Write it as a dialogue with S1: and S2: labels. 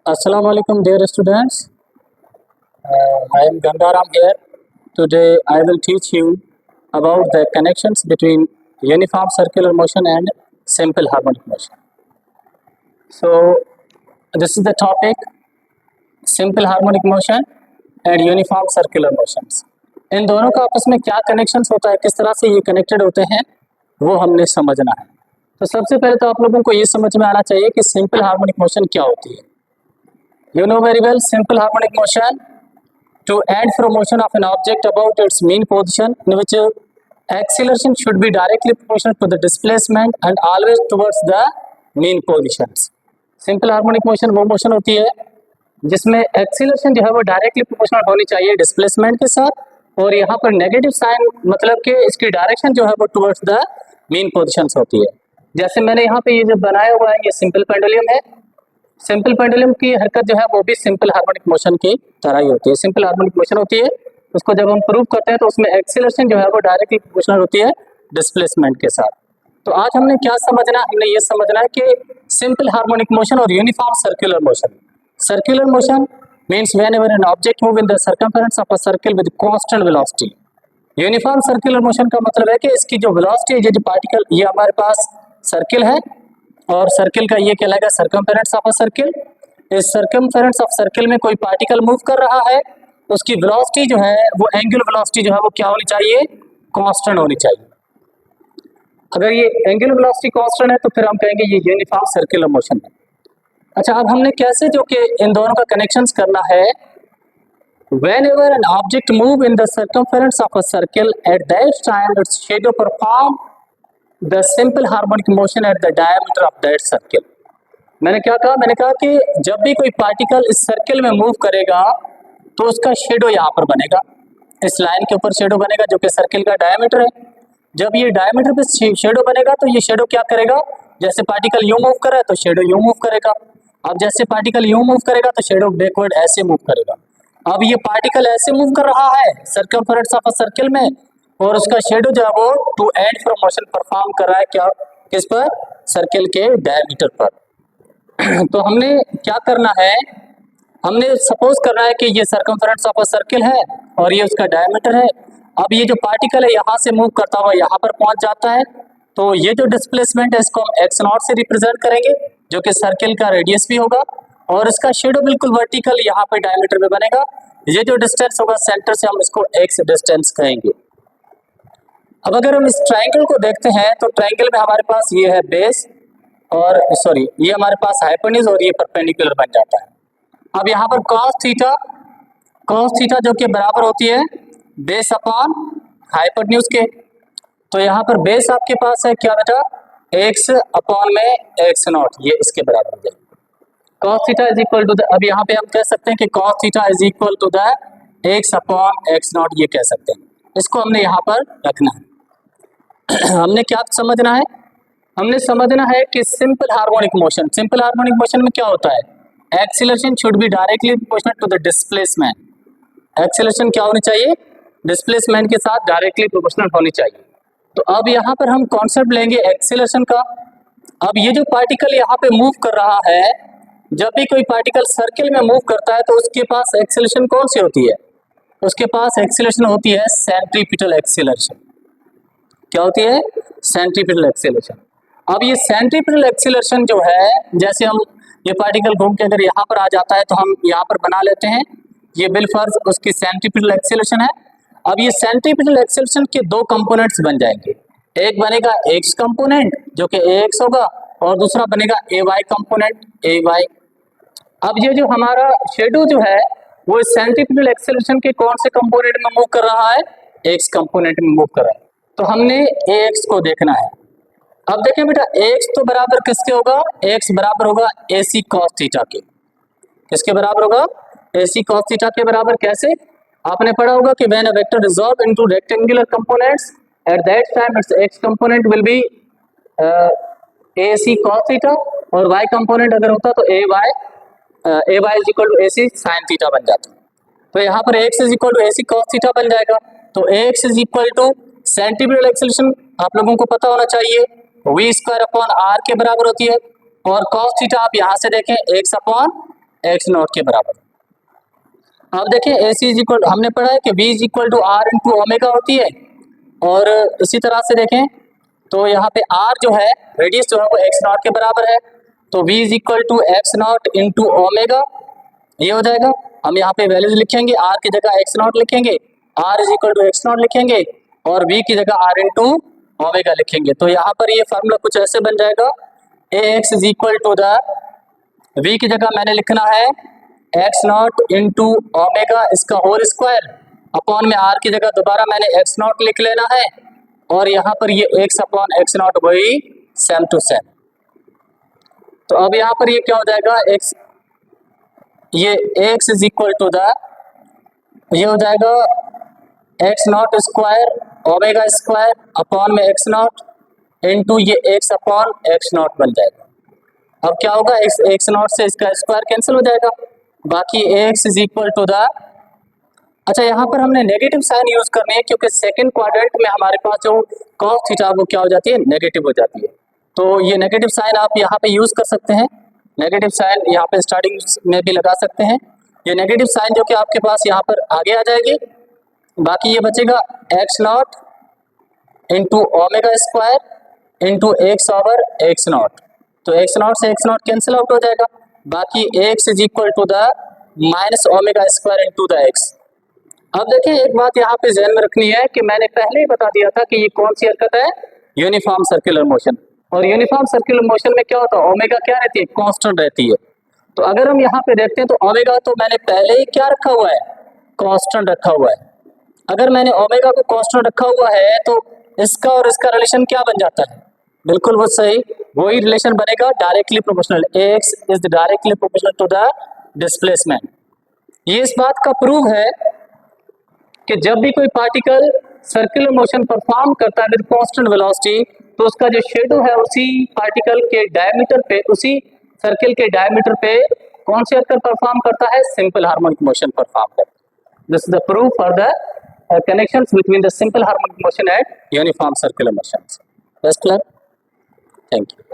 S1: Assalamu alaikum, dear students. I am Gangaram here. Today I will teach you about the connections between uniform circular motion and simple harmonic motion. So this is the topic: simple harmonic motion and uniform circular motions. इन दोनों का आपस में क्या connections होता है, किस तरह से ये कनेक्टेड होते हैं, वो हमने समझना है। तो सबसे पहले तो आप लोगों को ये समझ में आना चाहिए कि सिंपल हार्मोनिक मोशन क्या होती है। You know very well simple harmonic motion to add from motion of an object about its mean position in which acceleration should be directly proportional to the displacement and always towards the mean positions. Simple harmonic motion वो motion होती है जिसमें acceleration जो है वो directly proportional होनी चाहिए displacement के साथ, और यहाँ पर नेगेटिव साइन मतलब कि इसकी डायरेक्शन जो है वो टुवर्ड्स द मीन पोजीशंस होती है। जैसे मैंने यहाँ पे ये जो बनाया हुआ है ये सिंपल पेंडुलम है। सिंपल पेंडुलम की हरकत जो है वो भी सिंपल हार्मोनिक मोशन की तरह ही होती है। सिंपल हार्मोनिक मोशन होती है, उसको जब हम प्रूव करते हैं तो उसमें एक्सीलरेशन जो है वो डायरेक्टली प्रोपोर्शनल होती है डिस्प्लेसमेंट के साथ। तो आज हमने क्या समझना है, हमने ये समझना है कि सिंपल हार्मोनिक मोशन और uniform circular motion. Circular motion means whenever an object move in the circumference of a circle with constant velocity. Uniform circular motion का मतलब है कि इसकी जो वेलोसिटी है, जो पार्टिकल, ये हमारे पास सर्किल है और सर्किल का ये कहलाएगा सर्कमफेरेंस ऑफ अ सर्किल। इस सर्कमफेरेंस ऑफ सर्किल में कोई पार्टिकल मूव कर रहा है, उसकी वेलोसिटी जो है वो एंगुलर वेलोसिटी जो है वो क्या होनी चाहिए, कांस्टेंट होनी चाहिए। अगर ये एंगुलर वेलोसिटी कांस्टेंट है तो फिर हम कहेंगे ये यूनिफॉर्म सर्कुलर मोशन है। अच्छा, अब हमने कैसे जो कि इन दोनों का कनेक्शंस करना है। Whenever an object move in the circumference of a circle, at that time its shadow perform the simple harmonic motion at the diameter of that circle. मैंने क्या कहा, मैंने कहा कि जब भी कोई पार्टिकल इस सर्किल में मूव करेगा तो उसका शेडो यहाँ पर बनेगा, इस लाइन के ऊपर शेडो बनेगा जो कि सर्किल का डायमीटर है। जब ये डायमीटर पे शेडो बनेगा तो ये शेडो क्या करेगा, जैसे पार्टिकल यूं मूव कर रहा है तो शेडो यूं मूव करेगा। अब जैसे पार्टिकल यूं मूव करेगा तो शेडो बैकवर्ड ऐसे मूव करेगा। अब ये पार्टिकल ऐसे मूव कर रहा है सर्कमफेरेंस ऑफ अ सर्किल में, और उसका शेडो जो है वो to and from motion perform कर रहा है क्या, किस पर, सर्किल के डायमीटर पर। तो हमने क्या करना है, हमने सपोज करना है कि ये सर्कमफेरेंस ऑफ अ सर्किल है और ये उसका डायमीटर है। अब ये जो पार्टिकल है यहाँ से मूव करता हुआ यहाँ पर पहुंच जाता है, तो ये जो डिस्प्लेसमेंट है इसको हम एक्स नॉट से रिप्रेजेंट करेंगे जो कि सर्किल का रेडियस भी होगा, और इसका शेडो बिल्कुल वर्टिकल यहाँ पे डायमीटर में बनेगा। ये जो डिस्टेंस होगा सेंटर से हम इसको एक्स डिस्टेंस कहेंगे। अब अगर हम इस ट्रायंगल को देखते हैं तो ट्रायंगल में हमारे पास ये है बेस और सॉरी ये हमारे पास हाइपोटेन्यूज और ये परपेंडिकुलर बन जाता है। अब यहाँ पर cos थीटा जो कि बराबर होती है बेस अपॉन हाइपोटेन्यूज के, तो यहाँ पर बेस आपके पास है क्या बेटा, x अपॉन में x नॉट, ये इसके बराबर हो जाएगा। cos theta is equal to the, अब यहाँ पे हम कह सकते हैं कि cos theta is equal to the x upon x naught, ये कह सकते हैं। इसको हमने यहाँ पर रखना है। हमने क्या समझना है, हमने समझना है कि सिंपल हार्मोनिक मोशन में क्या होता है, acceleration should be directly proportional to the displacement. Acceleration क्या होनी चाहिए, डिस्प्लेसमेंट के साथ डायरेक्टली प्रोपोर्शनल होनी चाहिए। तो अब यहाँ पर हम कॉन्सेप्ट लेंगे एक्सीलरेशन का। अब ये जो पार्टिकल यहाँ पे मूव कर रहा है, जब भी कोई पार्टिकल सर्किल में मूव करता है तो उसके पास एक्सीलरेशन कौन सी होती है, उसके पास एक्सीलरेशन होती है सेंट्रीपिटल एक्सीलरेशन। क्या होती है, सेंट्रीपिटल एक्सीलरेशन। अब ये सेंट्रीपिटल एक्सीलरेशन जो है, जैसे हम ये पार्टिकल घूम के अगर यहाँ पर आ जाता है तो हम यहाँ पर बना लेते हैं, ये बिलफर्ज उसकी सेंट्रीपिटल एक्सीलरेशन है। अब ये सेंट्रीपिटल एक्सीलरेशन के दो कंपोनेंट्स बन जाएंगे, एक बनेगा एक्स कंपोनेंट जो कि एक्स होगा और दूसरा बनेगा ए वाई कंपोनेंट ए वाई। अब ये जो हमारा शेडो जो है वो सेंट्रीपिटल एक्सीलरेशन के कौन से कंपोनेंट में मूव कर रहा है, एक्स कंपोनेंट में मूव कर रहा है। तो हमने एक्स को देखना है। अब देखें बेटा, एक्स तो बराबर किसके होगा, एक्स बराबर होगा ए सी कॉस थीटा के। किसके बराबर होगा, ए सी कॉस थीटा के बराबर। कैसे, आपने पढ़ा होगा कि when a vector resolve into rectangular components at that time its x component will be a c cos theta, और वाई कंपोनेंट अगर होता तो a y is equal to a c sine theta बन जाता। तो यहाँ पर x is equal to a c cos theta बन जाएगा। तो x is equal to centripetal acceleration आप लोगों को पता होना चाहिए, वी स्क्वायर अपॉन आर के बराबर होती है, और कॉस थीटा आप यहाँ से देखें एक्स अपॉन एक्स नॉट के बराबर। अब देखें ए सी इज इक्वल, हमने पढ़ा है कि v is equal to R into omega होती है, और इसी तरह से देखें तो यहाँ पे r जो है रेडियस जो है वो एक्स नॉट के बराबर है, तो v is equal to x naught into omega, ये हो जाएगा। हम यहाँ पे वैल्यूज लिखेंगे, r की जगह एक्स नॉट लिखेंगे, r is equal to x naught लिखेंगे, और v की जगह r इंटू ओमेगा लिखेंगे। तो यहाँ पर ये फार्मूला कुछ ऐसे बन जाएगा, a x is equal to the, v की जगह मैंने लिखना है एक्स नॉट इंटू ओमेगा इसका होल स्क्वायर, अपॉन में r की जगह दोबारा मैंने एक्स नॉट लिख लेना है, और यहाँ पर ये एक्स अपॉन एक्स नॉट वही सेम टू सेम। तो अब यहाँ पर ये क्या हो जाएगा, एक्स, ये x is equal to the, ये हो जाएगा x naught square omega square upon में एक्स नॉट इंटू ये एक्स अपॉन एक्स नॉट बन जाएगा। अब क्या होगा, एक्स नॉट से इसका स्क्वायर कैंसिल हो जाएगा, बाकी x is equal to the, अच्छा यहाँ पर हमने नेगेटिव साइन यूज करनी है क्योंकि सेकंड क्वाड्रेंट में हमारे पास जो कॉस थीटा वो क्या हो जाती है, नेगेटिव हो जाती है। तो ये नेगेटिव साइन आप यहाँ पे यूज कर सकते हैं, नेगेटिव साइन यहाँ पे स्टार्टिंग में भी लगा सकते हैं। ये नेगेटिव साइन जो कि आपके पास यहाँ पर आगे आ जाएगी, बाकी ये बचेगा x naught into omega square into x over x naught, तो एक्स नॉट से एक्स नॉट कैंसिल आउट हो जाएगा, बाकी x is equal to the minus omega square into the x. अब देखिए एक बात यहाँ पे ध्यान में रखनी है कि मैंने पहले ही बता दिया था कि ये कौन सी हरकत है, यूनिफॉर्म सर्कुलर मोशन, और यूनिफॉर्म सर्कुलर मोशन में क्या होता है, ओमेगा क्या रहती है, कांस्टेंट रहती है। तो अगर हम यहाँ पे देखते हैं तो ओमेगा तो मैंने पहले ही क्या रखा हुआ है, कांस्टेंट रखा हुआ है। अगर मैंने ओमेगा को कांस्टेंट रखा हुआ है तो इसका और इसका रिलेशन क्या बन जाता है, बिल्कुल वो सही वही रिलेशन बनेगा, directly proportional, x is directly proportional to the displacement. ये इस बात का प्रूव है कि जब भी कोई पार्टिकल सर्कुलर मोशन परफॉर्म करता है विद कांस्टेंट वेलोसिटी, तो उसका जो शेडो है उसी पार्टिकल के डायमीटर पे, उसी सर्किल के डायमीटर पे कौन सी हरकत परफॉर्म करता है, सिंपल हार्मोनिक मोशन परफॉर्म करता है। This is the proof for the connections between the simple harmonic motion and uniform circular motions. That's clear? Thank you.